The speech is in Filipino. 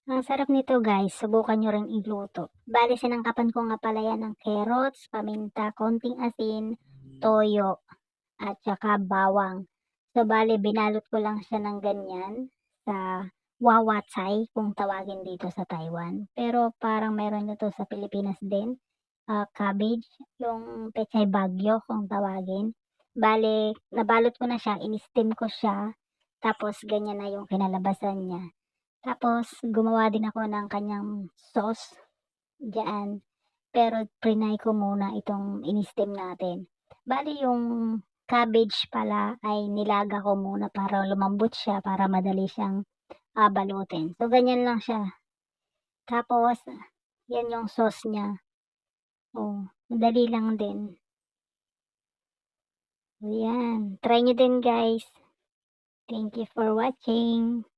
Ang sarap nito guys, subukan nyo ring iluto. Bale sinangkapan ko nga pala yan ng carrots, paminta, konting asin, toyo, at saka bawang. So bale binalot ko lang siya ng ganyan sa wawacay kung tawagin dito sa Taiwan. Pero parang meron nito sa Pilipinas din, cabbage, yung pechay bagyo kung tawagin. Bale nabalot ko na siya, in-steam ko siya, tapos ganyan na yung kinalabasan niya. Tapos gumawa din ako ng kanyang sauce diyan, pero prinay ko muna itong ini-steam natin. Bale yung cabbage pala ay nilaga ko muna para lumambot siya, para madali siyang, balutin. So ganyan lang siya. Tapos yan yung sauce niya. Oh, madali lang din. So yan, try niyo din guys. Thank you for watching.